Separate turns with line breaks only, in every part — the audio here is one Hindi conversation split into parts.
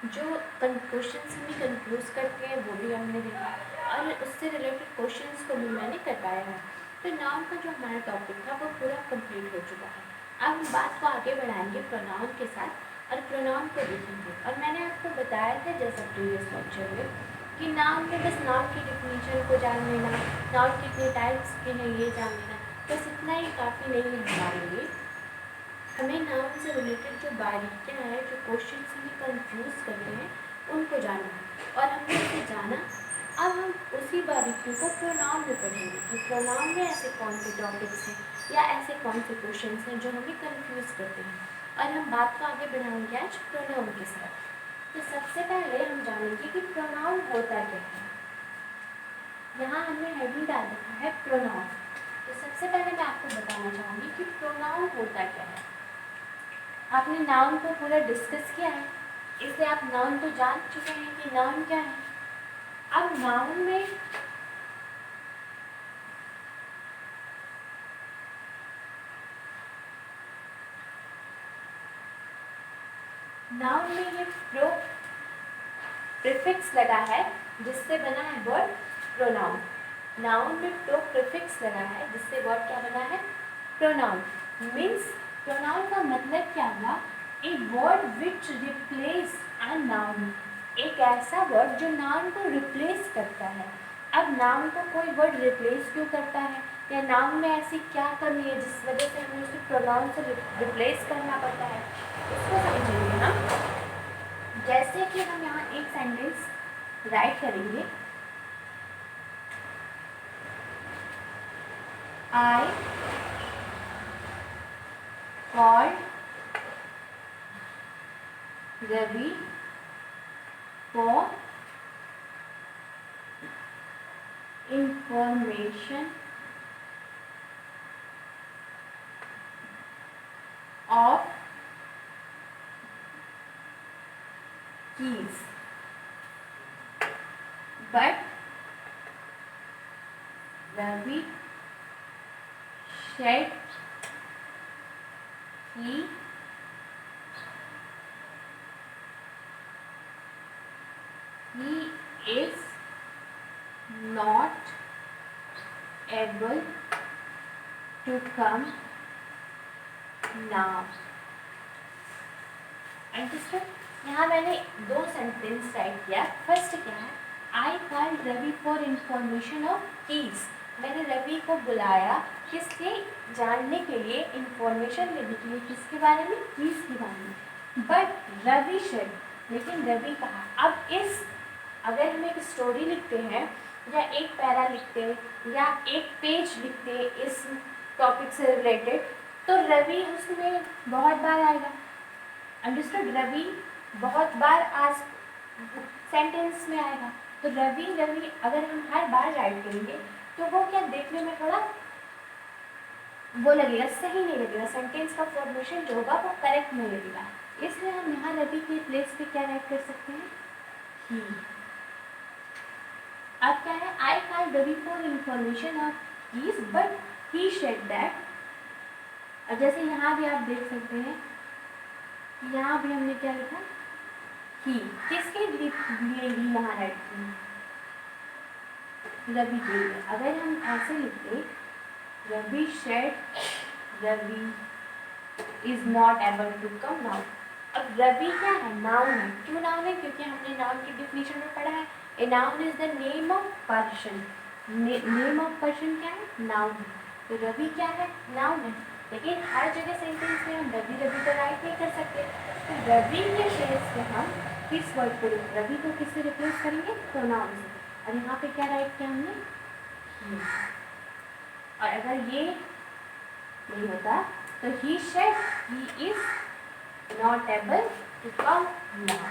जो क्वेश्चंस हमें कंफ्यूज करते हैं वो भी हमने देखा और उससे रिलेटेड क्वेश्चंस को भी मैंने करवाया है। तो नाउन का जो हमारा टॉपिक था वो पूरा कंप्लीट हो चुका है। अब हम बात को आगे बढ़ाएंगे प्रोनाउन के साथ और प्रोनाउन को देखेंगे। और मैंने आपको बताया था जैसा प्रीवियस लेक्चर में कि नाउन में बस नाउन की डिफिनीशन को जान लेना, नाउन कितने टाइप्स के हैं ये जान लेना, बस इतना ही काफ़ी नहीं है हमारे लिए। हमें नाउन से रिलेटेड जो बारीकियाँ हैं, जो क्वेश्चन हमें कंफ्यूज करते हैं, उनको जानना है। और हमने उसे जाना, अब हम उसी बारीकियों को प्रोनाउन में पढ़ेंगे कि प्रोनाउन में ऐसे कौन से टॉपिक्स हैं या ऐसे कौन से क्वेश्चन हैं जो हमें कंफ्यूज करते हैं। और हम बात को आगे बढ़ाएंगे आज प्रोनाउन के साथ। तो सबसे पहले हम जानेंगे कि प्रोनाउन होता क्या है। यहाँ हमने हेडिंग डाल रखा है प्रोनाउन। तो सबसे पहले मैं आपको बताना चाहूँगी कि प्रोनाउन होता क्या है। आपने नाउन को पूरा डिस्कस किया है, इसलिए आप नाउन तो जान चुके हैं कि नाउन क्या है। अब नाउन में ये प्रो प्रीफिक्स लगा है जिससे बना है वर्ड प्रोनाउन। नाउन में प्रो प्रीफिक्स लगा है जिससे वर्ड क्या बना है प्रोनाउन। मीन्स प्रोनाउन का मतलब क्या हुआ, ए word which replace a noun, एक ऐसा वर्ड जो नाउन को रिप्लेस करता है। अब नाउन को कोई वर्ड रिप्लेस क्यों करता है या नाउन में ऐसी क्या कमी है जिस वजह से हमें उसे प्रोनाउन से रिप्लेस करना पड़ता है, इसको समझेंगे हम। जैसे कि हम यहाँ एक सेंटेंस राइट करेंगे, I called Ravi for information of keys, but Ravi said he is not able to come now. Understood. यहाँ मैंने दो सेंटेंस राइट किया। फर्स्ट क्या है, I called Ravi for information of keys. मैंने रवि को बुलाया किसके जानने के लिए, इंफॉर्मेशन लेने के लिए, किसके बारे में, कीज के बारे में। बट रवि शेड, लेकिन रवि कहा। अब इस अगर हम एक स्टोरी लिखते हैं या एक पैरा लिखते हैं या एक पेज लिखते हैं इस टॉपिक से रिलेटेड, तो रवि उसमें बहुत बार आएगा। अंडरस्टूड। रवि बहुत बार आज सेंटेंस में आएगा। तो रवि रवि अगर हम हर बार राइट करेंगे तो वो क्या देखने में थोड़ा वो लगेगा, सही नहीं लगेगा, सेंटेंस का फॉर्मेशन जो होगा वो करेक्ट नहीं लगेगा। इसलिए हम यहाँ रवि के प्लेस पे क्या राइट कर सकते हैं, ही। अब क्या है, I called Ravi for information of keys but he said that. अब जैसे यहाँ भी आप देख सकते हैं, यहाँ भी हमने क्या लिखा, ही। किसके लिए ही यहाँ राइट किया, रवि के लिए। अगर हम ऐसे लिखते, Ravi said Ravi is not able to come now. अब रवि क्या है, नाउन है। क्यों नाउन है, क्योंकि हमने नाउन की डिफिनीशन में पढ़ा है, a noun is the name of person. Name of person क्या है, नाउन है। तो रवि क्या है, नाउन है। लेकिन हर जगह सेंटेंस में हम रवि रवि तो राइट नहीं कर सकते। तो रवि के प्लेस पे हम किस वर्ड को, रवि को किससे रिप्लेस करेंगे, प्रोनाउन से। और यहाँ पे क्या राइट किया हमने, ही। और अगर ये नहीं होता तो he said he is not able to come now.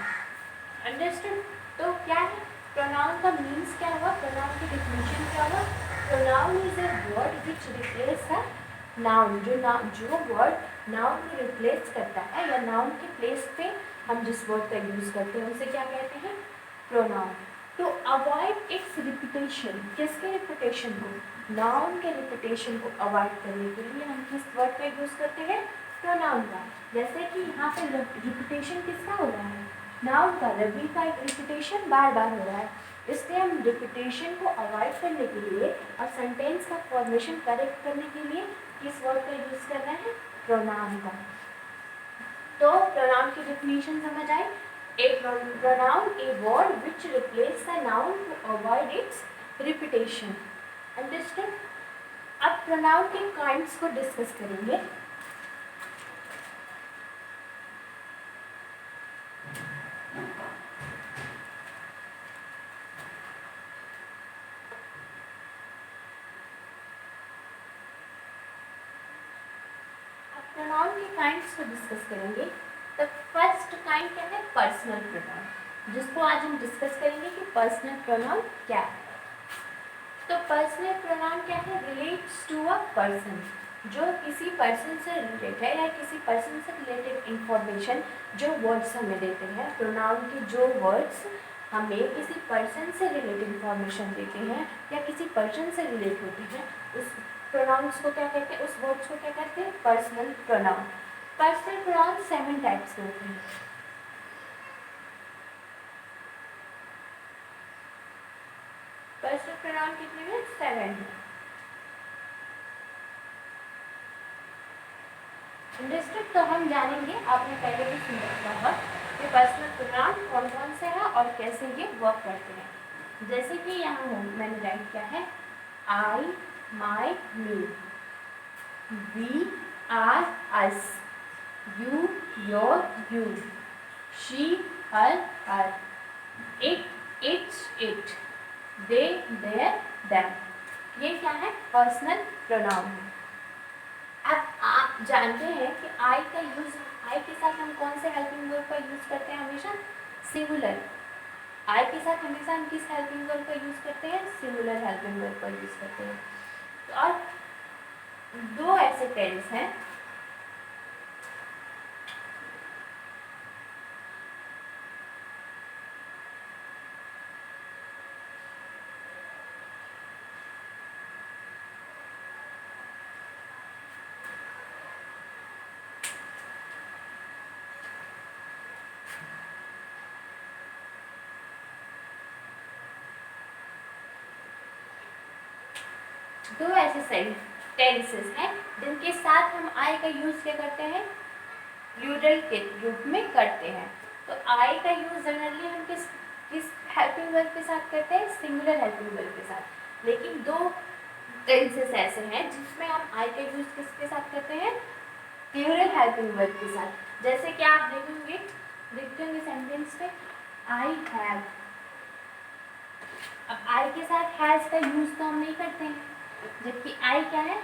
Understood. तो क्या है, प्रोनाउन का मीन्स क्या हुआ, प्रोनाउन की डिफिनेशन क्या हुआ, pronoun is a word which replace a noun. जो वर्ड नाउन को रिप्लेस करता है या नाउन के प्लेस पे हम जिस वर्ड का यूज करते हैं उसे क्या कहते हैं, pronoun. To avoid its repetition, किसके रिपीटेशन को, नाउन के रिपीटेशन को अवॉइड करने के लिए हम किस वर्ड का यूज करते हैं, प्रोनाउन का। जैसे कि यहाँ पे रिपीटेशन किसका हो रहा है, नाउन का रबी का एक रिपीटेशन बार बार हो रहा है, इसलिए हम रिपीटेशन को अवॉइड करने के लिए और सेंटेंस का फॉर्मेशन करेक्ट करने के लिए किस वर्ड का यूज कर रहे हैं, प्रोनाउन का। तो प्रोनाउन की डेफिनेशन समझ आई। A pronoun a word which replace the noun to avoid its repetition. Understood. अब प्रोनाउन के काइंड्स को डिस्कस करेंगे। प्रोनाउन के काइंड्स को डिस्कस करेंगे। तो फर्स्ट काइंड क्या है, पर्सनल प्रोनाउन, जिसको आज हम डिस्कस करेंगे कि पर्सनल प्रोनाउन क्या है। तो पर्सनल प्रोनाउन क्या है, रिलेट्स टू अ पर्सन, जो किसी पर्सन से रिलेटेड है या किसी पर्सन से रिलेटेड इंफॉर्मेशन जो वर्ड्स हमें देते हैं। प्रोनाउन के जो वर्ड्स हमें किसी पर्सन से रिलेटेड इंफॉर्मेशन देते हैं या किसी पर्सन से रिलेट होते हैं, उस प्रोनाउंस को क्या कहते हैं, उस वर्ड्स को क्या कहते हैं, personal pronoun. Personal pronoun 7 types के होते हैं। पर्सनल प्रोनाउन कितने हैं, 7 हैं। अंडरस्टूड। तो हम जानेंगे, आपने पहले भी सुन रखा होगा कि पर्सनल प्रोनाउन कौन कौन से हैं और कैसे ये वर्क करते हैं। जैसे कि यहाँ मैंने राइट किया है, I, my, me, we, our, us, you, your, you, she, her, her, it, its, it, they, their, them. ये क्या है, पर्सनल प्रोनाउन है। अब आप जानते हैं कि आई का यूज, आई के साथ हम कौन से हेल्पिंग वर्ब का यूज करते हैं, हमेशा सिंगुलर। आई के साथ हमेशा हम किस हेल्पिंग वर्ब का यूज करते हैं, सिंगुलर हेल्पिंग वर्ब का यूज करते हैं। तो और दो ऐसे टेंस हैं टेंसेस हैं जिनके साथ हम आई का यूज क्या करते हैं, प्लूरल के रूप में करते हैं। तो आई का यूज जनरली हम किस किस हेल्पिंग वर्ब के साथ करते हैं, सिंगुलर हेल्पिंग वर्ब के साथ। लेकिन दो टेंसेस ऐसे हैं जिसमें हम आई का यूज किसके साथ करते हैं, प्लूरल हेल्पिंग वर्ब के साथ। जैसे कि आप देखेंगे, देखते होंगे सेंटेंस में, आई हैव। अब आई के साथ हैज का यूज तो हम नहीं करते हैं, जबकि आई क्या है,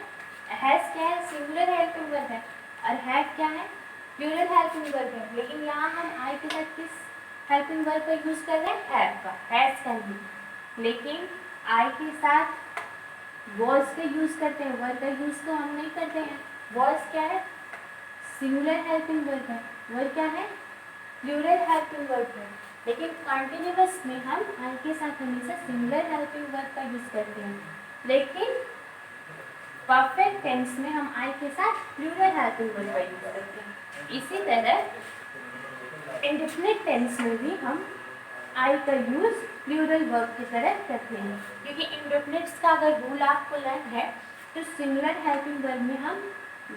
हैज क्या है, सिंगुलर हेल्पिंग वर्ब है, और हैव क्या है, प्लूरल हेल्पिंग वर्ब है। लेकिन यहाँ हम आई के साथ किस हेल्पिंग वर्ब का यूज कर रहे हैं, हैव का, हैज का नहीं। लेकिन आई के साथ वॉज का यूज करते हैं, वर्ब का यूज तो हम नहीं करते हैं। वॉज क्या है, सिंगुलर हेल्पिंग वर्ब है, वर्ब क्या है, प्लूरल हेल्पिंग वर्ब है। लेकिन कंटिन्यूअस में हम आई के साथ हमेशा सिंगुलर हेल्पिंग वर्ब का यूज करते हैं, लेकिन परफेक्ट टेंस में हम आई के साथ प्लूरल हेल्पिंग वर्ब का यूज करते हैं। इसी तरह इंडेफिनिट टेंस में भी हम आई का यूज प्लूरल वर्ब की तरह करते हैं, क्योंकि इंडेफिनिट्स का अगर रूल आपको लर्न है तो सिंगुलर हेल्पिंग वर्ब में हम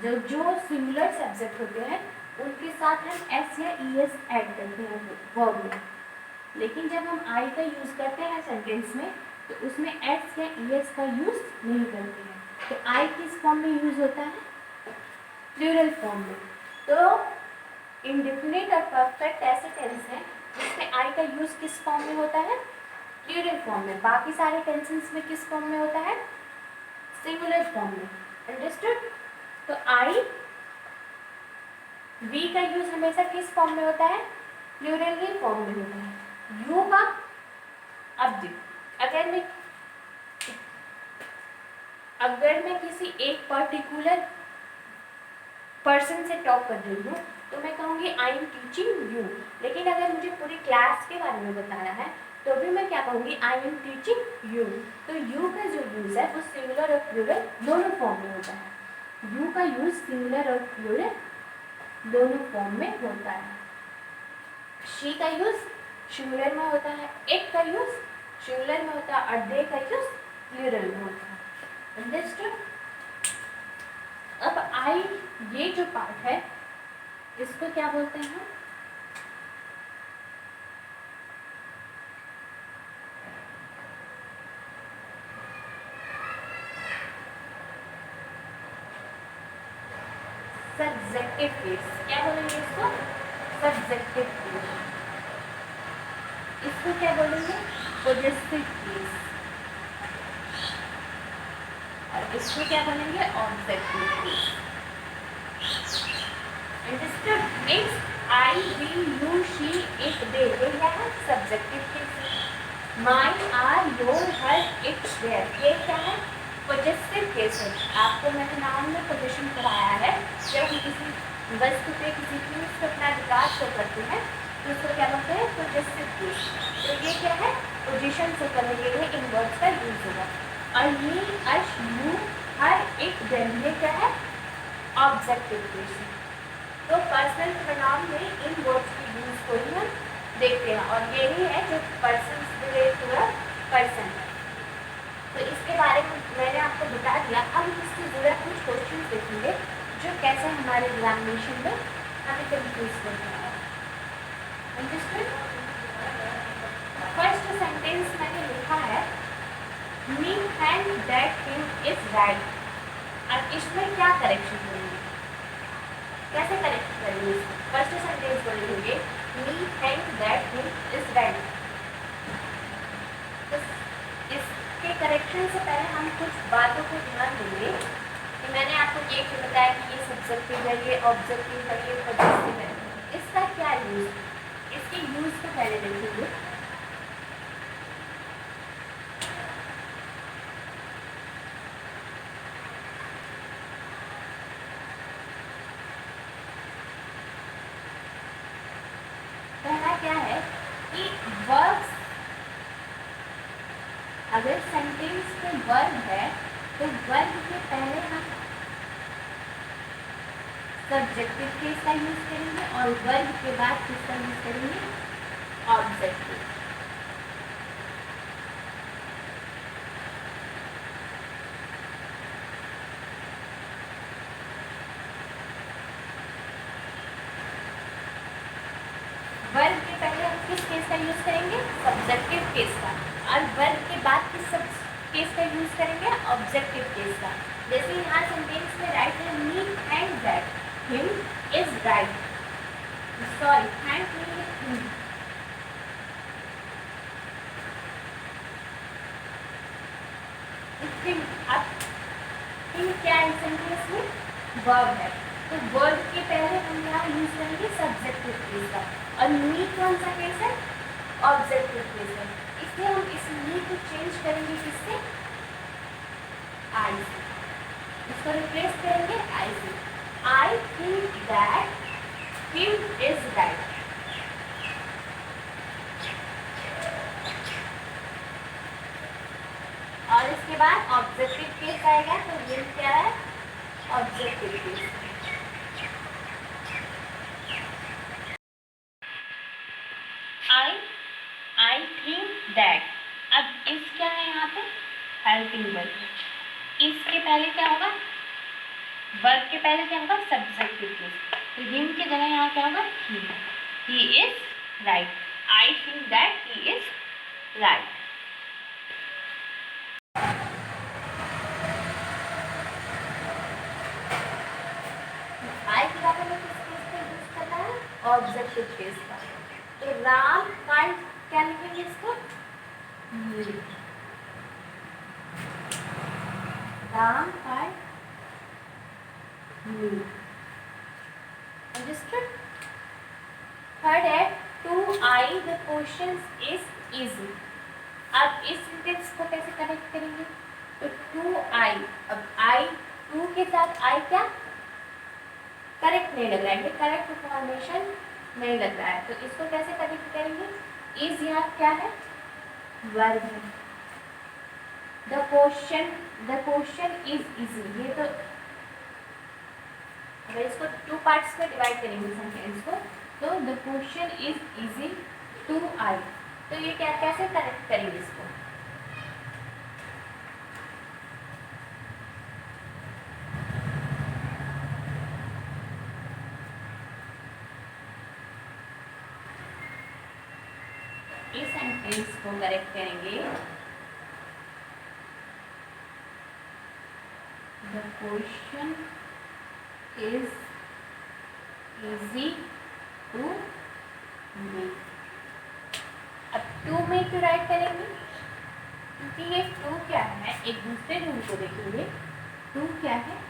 जो सिंगुलर सब्जेक्ट होते हैं उनके साथ हम एस या ई एस ऐड करते हैं वर्ब में। लेकिन जब हम आई का यूज करते हैं सेंटेंस में तो उसमें एस या ई एस का यूज नहीं करते हैं। तो आई किस फॉर्म में यूज होता है, प्लूरल फॉर्म में। तो इंडेफिनिट और परफेक्ट ऐसे टेंस हैं जिसमें आई का यूज किस फॉर्म में होता है, प्लूरल फॉर्म में। बाकी सारे टेंसेस में किस फॉर्म में होता है, सिंगुलर फॉर्म में। अंडरस्टूड। तो आई, वी का यूज हमेशा किस फॉर्म में होता है, प्लूरल ही फॉर्म में होता है। यू का, अब देखो, अगर मैं किसी एक पर्टिकुलर पर्सन से टॉक कर रही हूँ तो मैं कहूँगी आई एम टीचिंग यू। लेकिन अगर मुझे पूरी क्लास के बारे में बताना है तो भी मैं क्या कहूँगी, आई एम टीचिंग यू। तो यू का जो यूज़ है वो सिंगुलर और प्लूरल दोनों फॉर्म में होता है। यू का यूज़ सिंगुलर और प्लूरल दोनों फॉर्म में होता है। शी का यूज सिंगुलर में होता है, इट का यूज सिंगुलर में होता है और दे का यूज प्लूरल में होता है। अंडरस्टूड? अब आई ये जो पार्ट है इसको क्या बोलते हैं हम? Subjective case. क्या बोलेंगे इसको? Subjective case. इसको क्या बोलेंगे? Positive case. और इसको क्या बोलेंगे? Objective case. Understood? Means I, we, you, she, it, they, ये क्या है? Subjective case. My, our, your, her, it, their, ये क्या है? पॉजिटिव केस है। आपको मैंने नाउन में पोजीशन कराया है। जब हम किसी वस्तु पे, किसी चीज पे अपना अधिकार शो करते हैं तो उसको क्या बोलते हैं? Positive case. तो ये क्या है? पोजीशन शो करने के लिए इन वर्ड्स का यूज होगा। और मी, अश, यू, हर, इट, देम, ये क्या है? Objective case. तो पर्सनल प्रोनाउन में इन वर्ड्स की यूज को ही हम देखते हैं और यही है जो पर्सन से रिलेट हुआ पर्सन है। तो इसके बारे में मैंने आपको बता दिया। अब इससे जुड़े कुछ क्वेश्चन देखेंगे जो कैसे हमारे एग्जामिनेशन में हमें कंफ्यूज करते हैं। फर्स्ट सेंटेंस मैंने लिखा है me hand that him is right. अब इसमें क्या करेक्शन करेंगे? कैसे करेक्ट करेंगे? फर्स्ट सेंटेंस को लिखेंगे me hand that him is right. इसके करेक्शन से पहले हम कुछ बातों को ध्यान देंगे कि मैंने आपको ये क्यों बताया कि ये सब्जेक्टिव है, ये ऑब्जेक्टिव है, ये पॉजिटिव है। इसका क्या यूज? इसके यूज को पहले देखेंगे। पहला क्या है कि वर्ब्स, अगर सेंटेंस में वर्ब है तो वर्ब के पहले हम सब्जेक्टिव केस का यूज करेंगे और वर्ब के बाद किसका यूज करेंगे? ऑब्जेक्टिव। वर्ब के पहले हम किस केस का यूज करेंगे? सब्जेक्टिव केस का। और वर्ब के बाद किस केस का यूज करेंगे? ऑब्जेक्टिव केस का। जैसे यहाँ सेंटेंस में राइट है me and that him is right. Sorry, hand नहीं है, हिम। अब हिम क्या है सेंटेंस में? वर्ब है। तो वर्ब के पहले हम यहाँ यूज करेंगे सब्जेक्टिव केस का। और मी कौन सा केस है? ऑब्जेक्टिव केस है। इसलिए हम इस मी को चेंज करेंगे किससे? आई से। इसको रिप्लेस करेंगे आई से। आई think that him is right. और इसके बाद ऑब्जेक्टिव केस आएगा तो ये क्या है? Objective case. I think that. अब इस क्या है यहाँ पे? Helping verb. इसके पहले क्या होगा? वर्ब के पहले क्या होगा? Subjective case. तो हिम की जगह यहाँ क्या होगा? He is right. I think that he is right. I की जगह में किस केस का यूज करना है? ऑब्जेक्टिव केस का। तो राम का क्या लिखेंगे इसको? राम का understood? Third है to I the questions is easy। अब इस सेंटेंस को कैसे कनेक्ट करेंगे? तो टू आई, अब आई टू के साथ आई क्या करेक्ट नहीं लग रहा है, करेक्ट फॉर्मेशन नहीं लग रहा है, तो इसको कैसे कनेक्ट करेंगे? इज यहाँ क्या है? वर्ब है। The question is easy. ये तो अगर इसको टू पार्ट्स में डिवाइड करेंगे सेंटेंस को तो the question is easy to I. तो ये क्या कैसे करेक्ट करेंगे इसको? इस सेंटेंस को करेक्ट करेंगे, the question is easy to me. अब टू में क्यों राइट करेंगे? क्योंकि ये टू क्या है, एक दूसरे रूल को देखेंगे। टू क्या है?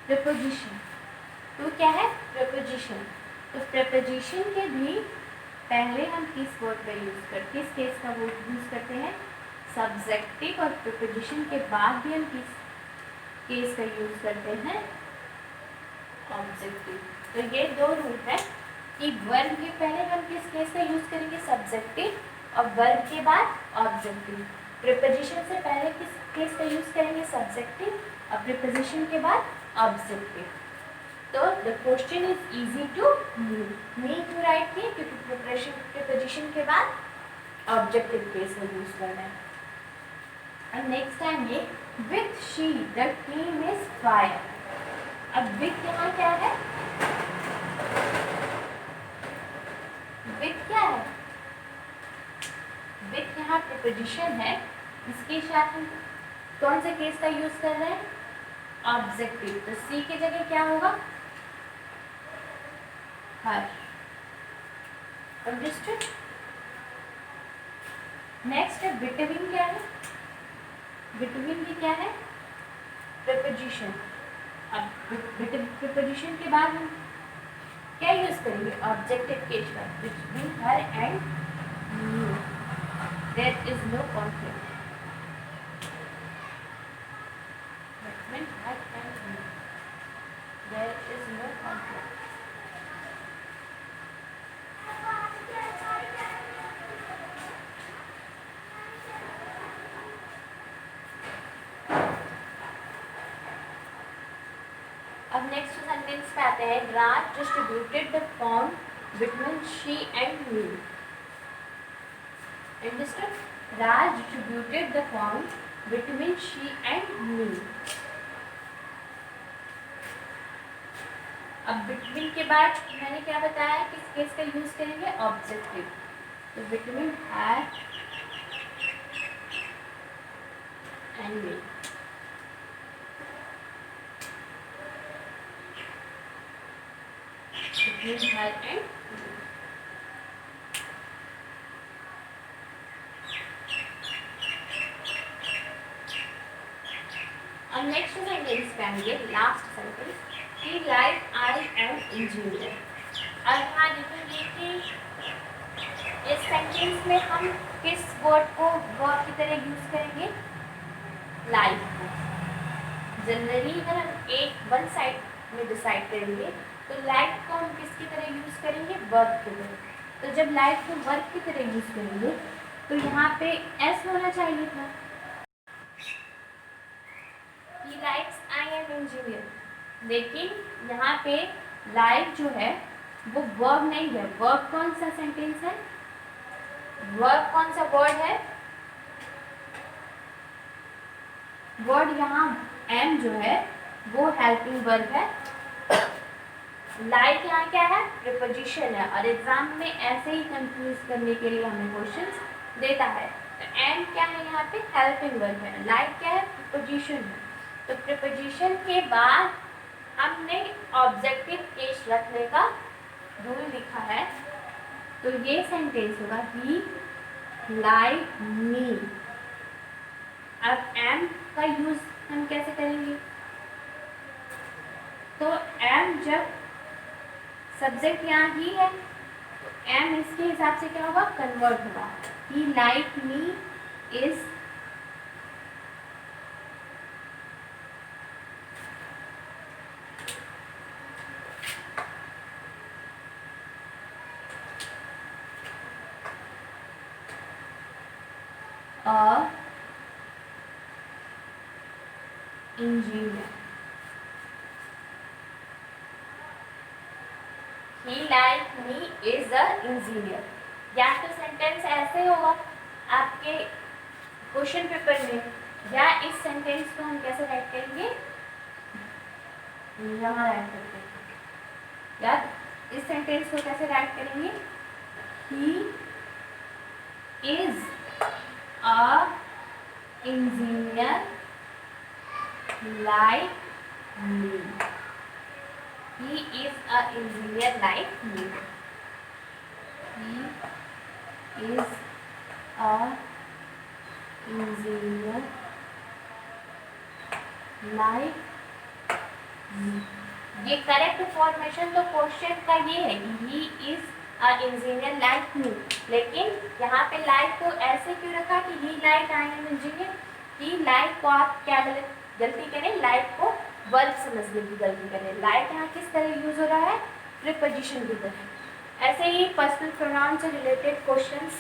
प्रीपोजिशन। टू क्या है? प्रीपोजिशन। तो प्रीपोजिशन के भी पहले हम किस वर्ड का यूज करते हैं, किस केस का वर्ड यूज करते हैं? सब्जेक्टिव। और प्रीपोजिशन के बाद भी हम किस केस का यूज करते हैं? ऑब्जेक्टिव। तो ये दो रूल है कि वर्ब के पहले हम किस केस का यूज करेंगे? सब्जेक्टिव, और वर्ब के बाद ऑब्जेक्टिव। प्रीपोजिशन से पहले किस केस का यूज करेंगे? सब्जेक्टिव, और प्रीपोजिशन के बाद ऑब्जेक्टिव। तो the question is easy to me क्यों राइट किए? क्योंकि प्रीपोजिशन के बाद ऑब्जेक्टिव केस का यूज करना है। और नेक्स्ट टाइम ये with she the team is fire. अब विथ यहाँ क्या है? विथ क्या है? विथ यहाँ प्रीपोजिशन है, इसके साथ हम कौन से केस का यूज कर रहे हैं? ऑब्जेक्टिव। तो सी की जगह क्या होगा? हर। अंडरस्टूड? नेक्स्ट है बिटवीन। क्या है? बिटवीन भी क्या है? प्रीपोजिशन। अब प्रीपोजिशन के बाद हम क्या यूज करेंगे? ऑब्जेक्टिव केस का। Between her and you there is no conflict. Between her and me, there is no conflict. अब नेक्स्ट सेंटेंस पे आते हैं। Raj distributed the form between she and me. Understood? Raj distributed the form between she and me. अब बिटवीन के बाद मैंने क्या बताया, किस केस का यूज करेंगे? ऑब्जेक्टिव। तो between her and me. Between her and me. और नेक्स्ट सेंटेंस पे आएंगे, लास्ट सेंटेंस कि लाइक आई एम इंजीनियर। अब यहाँ देखेंगे कि इस सेंटेंस में हम किस वर्ड को वर्ब की तरह यूज करेंगे? लाइक को। जनरली अगर हम एक वन साइड में डिसाइड करेंगे तो लाइक को हम किसकी तरह यूज करेंगे? वर्ब की तरह। तो जब लाइक को वर्ब की तरह यूज करेंगे तो यहाँ पे एस होना चाहिए था। He likes I am engineer। लेकिन यहाँ पे लाइक जो है वो वर्ब नहीं है। वर्ब कौन सा सेंटेंस है? वर्ब कौन सा वर्ड है? वर्ड यहाँ एम जो है वो हेल्पिंग वर्ब है। लाइक यहाँ क्या है? प्रीपोजिशन है। और एग्जाम में ऐसे ही कंफ्यूज करने के लिए हमें क्वेश्चंस देता है। तो एम क्या है यहाँ पे? हेल्पिंग वर्ब है। लाइक क्या है? प्रीपोजिशन है। तो प्रीपोजिशन के बाद हमने ऑब्जेक्टिव केस रखने का रूल लिखा है। तो ये सेंटेंस होगा ही लाइक मी। अब एम का यूज हम कैसे करेंगे? तो एम जब सब्जेक्ट यहाँ ही है तो एम इसके हिसाब से क्या होगा? कन्वर्ट होगा। He like me is a engineer, he like me is a engineer। या तो सेंटेंस ऐसे होगा आपके क्वेश्चन पेपर में, या इस सेंटेंस को हम कैसे राइट करेंगे, यहाँ राइट करते हैं। या इस सेंटेंस को कैसे राइट करेंगे, he is a engineer like me, he is a engineer like me, he is a engineer like me। ये करेक्ट फॉर्मेशन तो क्वेश्चन का ये है कि he is a engineer like me, लेकिन यहाँ पे लाइक को ऐसे क्यों रखा कि he like I am engineer. He like को आप क्या गलती करें, लाइक को वर्ब समझने की गलती करें। लाइक यहाँ किस तरह यूज हो रहा है, प्रीपोजिशन की तरह। ऐसे ही पर्सनल प्रोनाउन से रिलेटेड क्वेश्चंस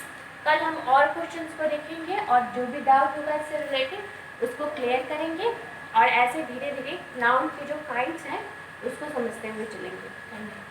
कल हम और क्वेश्चंस को देखेंगे, और जो भी डाउट होगा इससे रिलेटेड उसको क्लियर करेंगे, और ऐसे धीरे धीरे नाउन के जो काइंड्स हैं उसको समझते हुए चलेंगे। धन्यवाद।